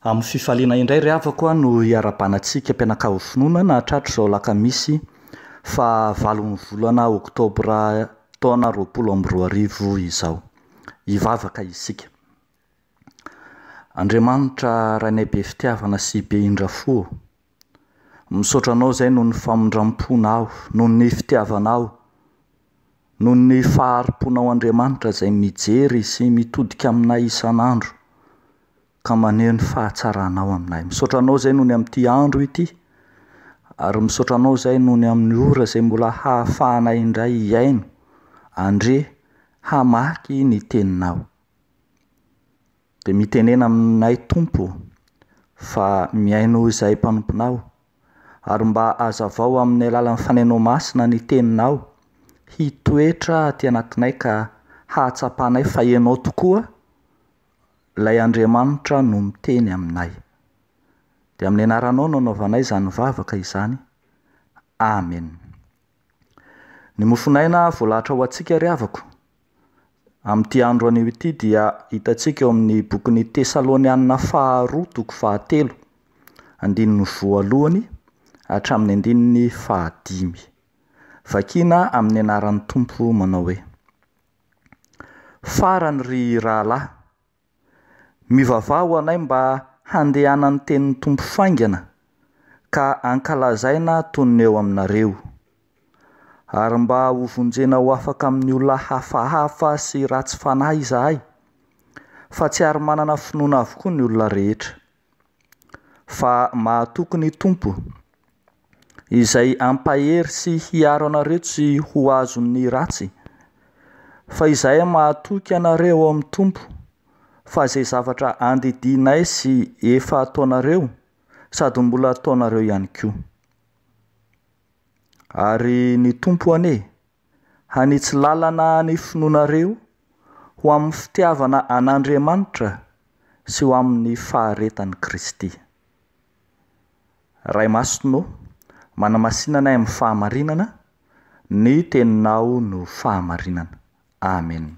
Amin'ny fifaliana indray ry havako a no hiara-banatsika mpianakavy finoana nahatratra izao lakamisy fa 9 volana oktobra taona 2022 izao. Hivavaka isika. Andriamanitra rainay be fitiavana sy be indrafo. Misaotra anao izay noho ny famondram-ponao, noho ny fitiavanao, noho ny fahariponao Andriamanitra izay mijery sy mitodika aminay isan'andro. Ka maneho ny fahatsaranao aminay. Misaotra anao izay noho ny amin'ity andro ity, ary misaotra anao izay noho ny amin'ny ora izay mbola hahafahanay indray hiaino, andre hamaky ny teninao. Dia mitenena aminay Tompo fa miaino izay mpanomponao, ary mba hazavao amin'ny alalan'ny fanainao masina ny teninao, hitoetra aty anatinay ka hahatsapanay fa ianao tokoa ilay Andriamanitra no miteny aminay. Dia amin'ny anaranao no anaovanay izany vavaka izany. Amen. Ny mofonaina voalahatra ho antsika ry havako. Amin'ity andro anio ity dia hitantsika eo amin'ny bokin'ny Tesalonianina faharoa toko 7, andininy voalohany hatramin'ny andininy 5. Vakina amin'ny anaran'ny Tompo manao hoe: farany ry rahalahy, mivavao anay mba handehanan'ny tenin'ny Tompo faingana ka ankalazaina toy ny eo aminareo, ary mba hovonjena ho afaka amin'ny olona hafahafa sy ratsy fanahy izahay, fa tsy ary manana finoana avokoa ny olona rehetra. Fa mahatoky ny Tompo izay ampahery sy hiaro anareo tsy ho azon'ny ratsy, fa izay mahatoky anareo ao amin'ny Tompo, fa izay zavatra andidinay sy efa ataonareo sady mbola ataonareo ihany koa. Ary ny Tompo ane hanitsy lalana ny finoanareo ho amin'ny fitiavana an'Andriamanitra sy ho amin'ny faharetan'i Kristy. Ray masonao, manamasinanay amin'ny fahamarinana, ny teninao no fahamarinana. Amen.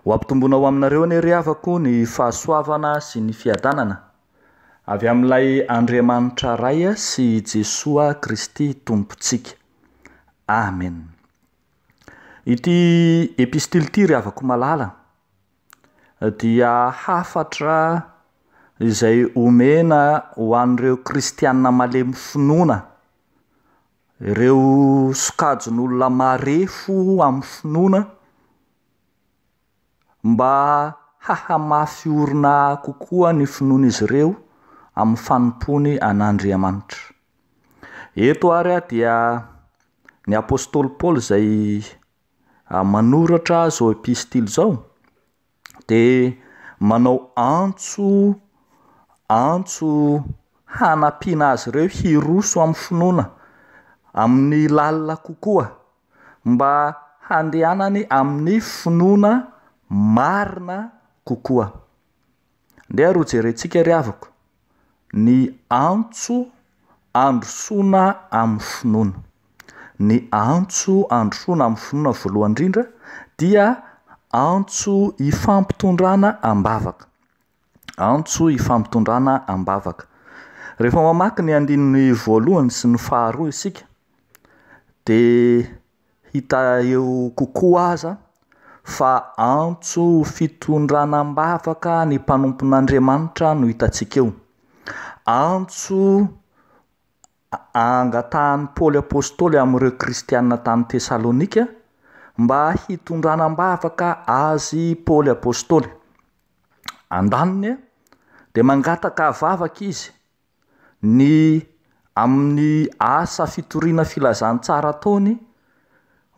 Ho ampitomboana ho aminareo anie ry havako ny fahasoavana sy ny fiadanana avy amin'ilay Andriamanitra ray sy Jesoa Kristy Tompontsika. Amen. Ity epistily ity ry havako malala dia hafatra izay omena ho an'ireo kristianina malemy finoana, ireo sokajon'olona marefo amin'ny finoana, mba hahamafy orina kokoa ny finoan'izy ireo amin'ny fanompony an'Andriamanitra. Eto ary dia ny apôstôly Paoly izay manoratra izao epistily izao dia manao antso hanampiana azy ireo hiroso amin'ny finoana, amin'ny lalina kokoa, mba handehanany amin'ny finoana marina kokoa. Ndeha ro jerentsika ry havako, ny antso androsoana amin'ny finoana. Ny antso androsoana amin'ny finoana voalohany indrindra dia antso ifampitondrana am-bavaka. Antso ifampitondrana am-bavaka. Rehefa mamaky ny andininy voalohany sy ny faharoa isika, dia hita eo kokoa aza fa antso fitondrana am-bavaka ny mpanompon'Andriamanitra no hitantsika eo. Antso angatahan'ny Paoly apôstôly amin'ireo kristianina tany Tesalonika mba hitondrana am-bavaka azy Paoly apôstôly. Andaniny dia mangataka vavaka izy ny amin'ny asa fitoriana filazantsara ataony,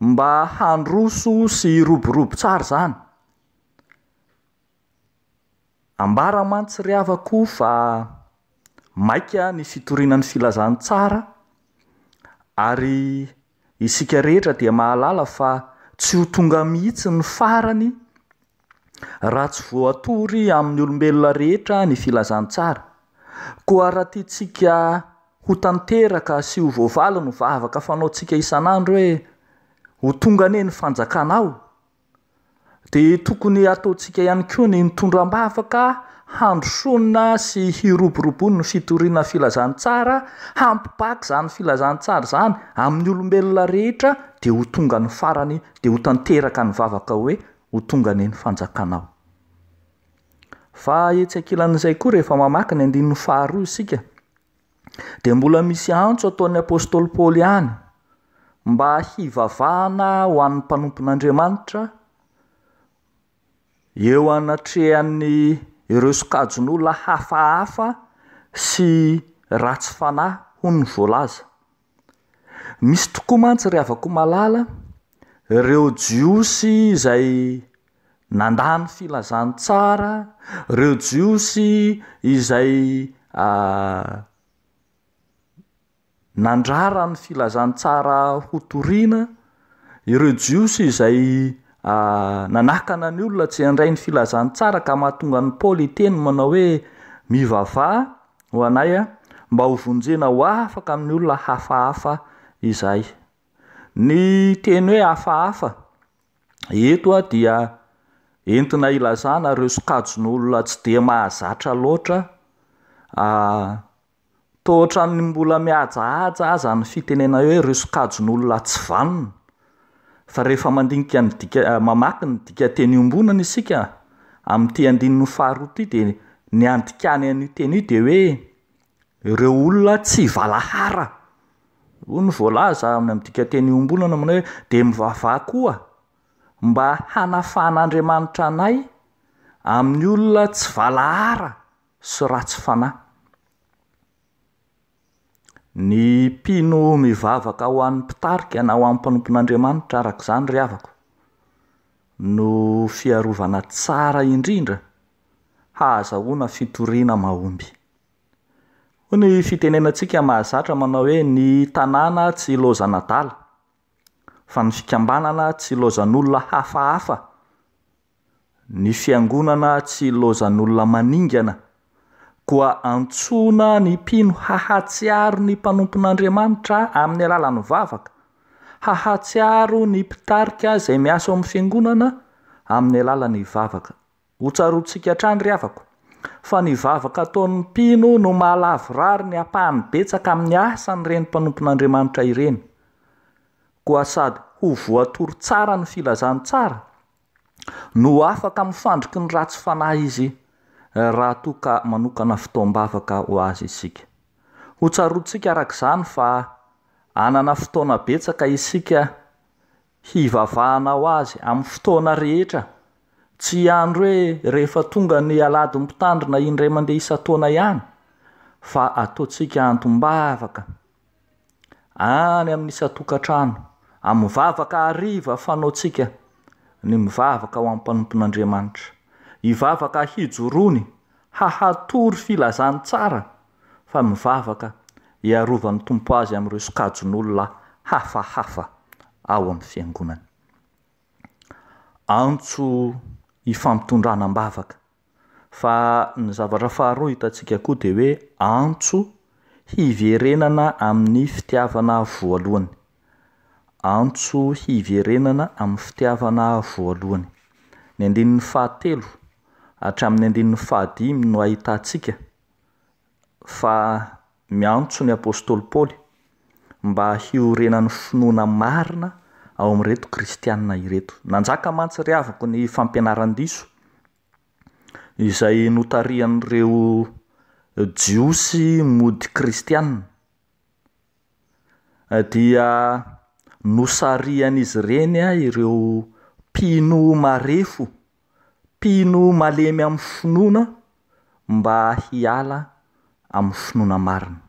mba handroso sy roborobo tsara zany. Ambara mantsy ry havako fa maika ny fitorianan'ny filazantsara, ary isika rehetra dia mahalala fa tsy ho tonga mihitsy ny farany raha tsy voatory amin'ny olombelona rehetra ny filazantsara. Koa raha tiantsika ho tanteraka sy ho voavaly ny vavaka fanaontsika isan'andro hoe ho tonga ane ny fanjakanao, dia tokony ataontsika ihany koa ny mitondram-bavaka handrosonina sy hiroborobony ny fitoriana filazantsara, hampipaky zany filazantsara zany amin'ny olombelona rehetra, de ho tonga ny farany, de ho tanteraka ny vavaka hoe ho tonga ny fanjakanao. Fa etsy ankilan'izay koa rehefa mamaky ny 15 isika, de mbola misy antso ataon'ny apôstôly Paoly ihany mba hivavahana ho an'ny mpanompon'Andriamanitra eo anatrehan'ny ireo sokajon'olona hafahafa sy ratsy fanahy ho ny voalaza. Misy tokoa mantsy ry havako malala ireo jiosy izay nandany filazantsara, ireo jiosy izay nandrara ny filazantsara ho toriana, ireo jiosy izay nanakana ny olona tsy handray ny filazantsara ka mahatonga ny Paoly teny manao hoe mivavaha ho anay mba ho vonjena ho afaka amin'ny olona hafahafa izay. Ny teny hoe hafahafa eto dia entina ilazana ireo sokajon'olona tsy de mahazatra loatra, tohatra ny mbola mihajahaja aza ny fitenena hoe ireo sokajon'olona tsy vanona. Fa rehefa mandinika ny mamaky ny dika teny iombonana isika amin'ty 15 de ny andikany an'io teny io de hoe ireo olona tsy valahara. Ho ny voalaza amin'ny dika teny iombonana manao hoe de mivavaha koa mba hanafan'Andriamanitra anay amin'ny olona tsy valahara sy ratsy fanahy. Ny mpino mivavaka ho an'ny mpitarika na ho an'ny mpanompon'Andriamanitra arak'izany ry havako no fiarovana tsara indrindra hahazahoana fitoriana mahomby. Ho ny fitenenantsika mahazatra manao hoe ny tanàna tsy ilozan'adala, fa ny fikambanana tsy ilozan'olona hafahafa, ny fiangonana tsy ilozan'olona maningana, koa antsona ny mpino hahatsiaro ny mpanompon'Andriamanitra amin'ny alalan'ny vavaka, hahatsiaro ny mpitarika izay miasa amin'ny fiangonana amin'ny alalan'ny vavaka. Ho tsaroantsika hatrany ry havako fa ny vavaka ataon'ny mpino no mahalavrary ny apahany betsaka amin'ny asan'ireny mpanompon'Andriamanitra ireny, koa sady ho voatoro tsara ny filazantsara no afaka mifandriky ny ratsy fanahy izy raha toa ka manokana fotoam-bavaka ho azy isika. Ho tsaroantsika arak'izany fa anana fotoana betsaka isika hivavahana ho azy amin'ny fotoana rehetra, tsy andro hoe rehefa tonga ny alady mpitandrina indray mandeha isan-taona ihany, fa ataontsika antom-bavaka any amin'ny isan-tokantrano, amin'ny vavaka hariva fanaontsika ny mivavaka ho amin'ny mpanompon'Andriamanitra, hivavaka hijorony hahatory filazantsara, fa mivavaka hiarovany tompo azy amin'ireo sokajon'olona hafahafa ao amin'ny fiangonany. Antso ifampitondrana-bavaka. Fa ny zavatra faharoa hitantsika koa de hoe antso hiverenana amin'ny fitiavana voalohany. Antso hiverenana amin'ny fitiavana voalohany. Ny 19 hatramin'ny 15 no ahitantsika fa miantso ny apôstôly Paoly mba hiorenan'ny finoana marina ao amin'ireto kristianina ireto. Nanjaka mantsy ry havako ny fampianaran-diso izay notarian'ireo jiosy mody kristianina, dia nosarian'izy ireny ireo mpino marefo, mpino malemy amin'ny finoana mba hiala amin'ny finoana marina.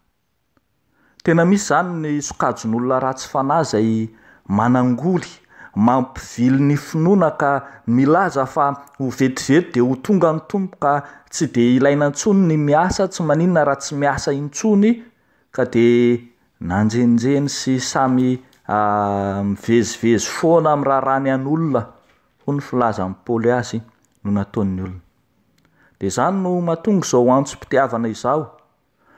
Tena misy zany ny sokajon'olona ratsy fanahy izay manangoly, mampivily ny finoana ka milaza fa ho vetivety de ho tonga ny tompo ka tsy de ilaina intsony ny miasa, tsy maninona raha tsy miasa intsony, ka de nanjenjeny sy samy mivezivezy foana amin'ny raharany an'olona, ho ny filaza amin'ny Paoly azy no nataon'ny olona. De zany no mahatonga izao antsom-pitiavana izao,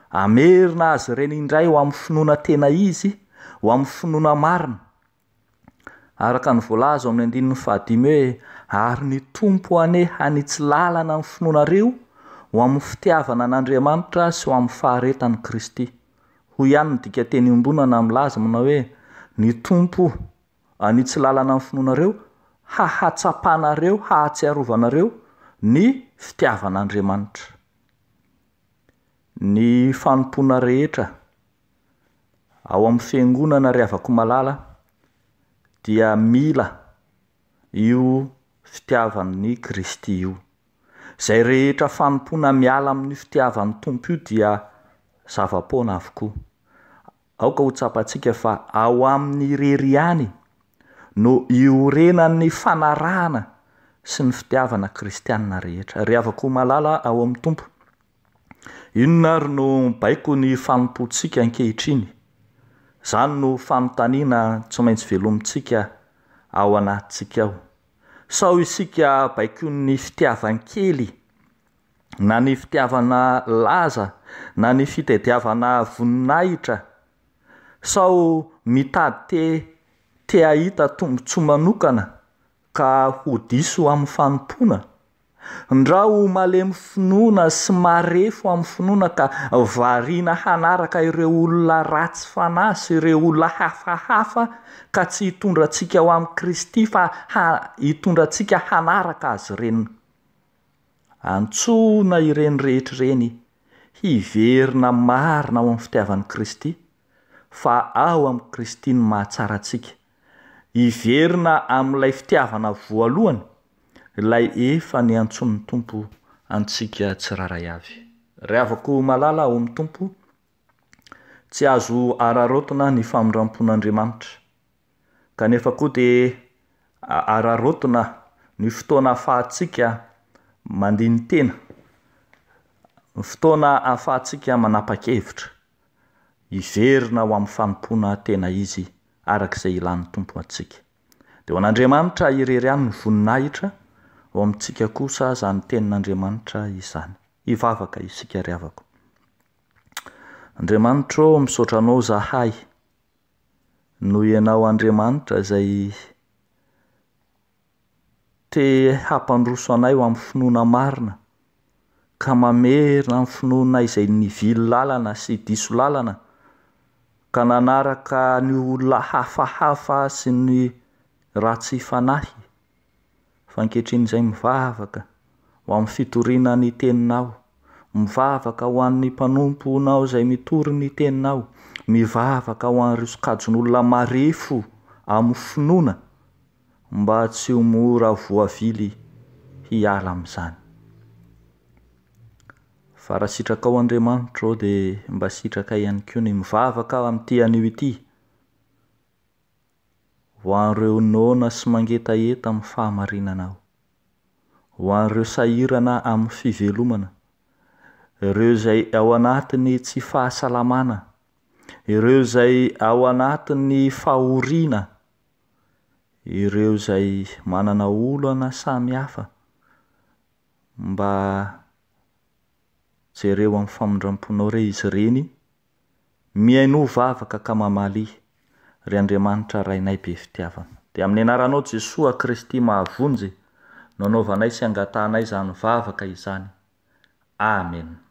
amerina azy ireny indray ho amin'ny finoana tena izy, ho amin'ny finoana marina. Araka ny voalaza amin'ny 15 hoe ary ny tompo ane hanitsy lalana amin'ny finoanareo ho amin'ny fitiavana an'Andriamanitra sy ho amin'ny faharetany Kristy. Hoy ihany ny dika teny iombonana milaza manao hoe ny tompo anitsy lalana amin'ny finoanareo hahatsapanareo hahatsiarovanareo ny fitiavan'Andriamanitra. Ny fanompona rehetra ao amin'ny fiangonana rehavako malala dia mila io fitiavan'ny Kristy io. Zay rehetra fanompona miala amin'ny fitiavan'ny tompo io dia zava-poana avokoa. Aoka ho tsapantsika fa ao amin'ny rery ihany no iorenan'ny fanarahana sy ny fitiavana kristianina rehetra. Rehavako malala ao amin'ny tompo. Inona ary no baiko ny fanompontsika ankehitriny. Zany no fanontaniana tsy maintsy velomintsika ao anatintsika ao. Sao isika baiko ny fitiavankely, na ny fitiavana laza, na ny fitadiavana voninahitra, sao mitady te ahita tombontsoa manokana ka ho diso amin'ny fanompona. Ndrao malemy finoana sy marefo amin'ny finoana ka variana hanaraka ireo olona ratsy fanahy sy ireo olona hafahafa ka tsy hitondrantsika ho amin'ny Kristy fa hitondrantsika hanaraka azy ireny. Antsona ireny rehetrareny hiverina marina ao amin'ny fitiavan'i Kristy fa ao amin'ny Kristy ny mahatsara antsika. Hiverina amin'ilay fitiavana voalohany ilay efa ny antson'ny tompo antsika tsiraray avy. Rehavako malala ao amin'ny tompo, tsy azo ararotona ny famondrampon'Andriamanitra, kanefa koa dia ararotona ny fotoana ahafahantsika mandiny tena, ny fotoana ahafahantsika manapa-kevitra, hiverina ho amin'ny fanompona tena izy arak'izay ilan'ny tompo antsika. Dia ho an'Andriamanitra irery ihany ny voninahitra, ho amintsika kosa zany tenin'Andriamanitra izany. Hivavaka isika rehavako. Andriamanitra misaotra anao zahay noho ianao Andriamanitra izay te hampandroso anay ho amin'ny finoana marina ka mamerina amin'ny finoana izay nivily lalana sy diso lalana ka nanaraka ny olona hafahafa sy ny ratsy fanahy. Fa ankehitriny izay mivavaka ho amin'ny fitoriana ny teninao, mivavaka ho an'ny mpanomponao izay mitory ny teninao, mivavaka ho an'ireo sokajin'olona marefo amin'ny finoana mba tsy ho mora voavily hiala amin'izany. Fa raha sitraka ao Andriamanitra ao dia mba sitraka ihany koa ny mivavaka amin'ity anio ity ho an'ireo noana sy mangetaeta amin'ny fahamarinanao, ho an'ireo sahirana amin'ny fivelomana, ireo izay ao anatiny tsy fahasalamana, ireo izay ao anatiny fahoriana, ireo izay manana olana samihafa, mba jereo amin'ny famondramponao re izy ireny, miaino vavaka ka mamaly ry Andriamanitra rainay be fitiavana. Dia amin'ny anaranao Jesosy Kristy mahavonjy, nanaovanay sy angatanay izany vavaka izany. Amen.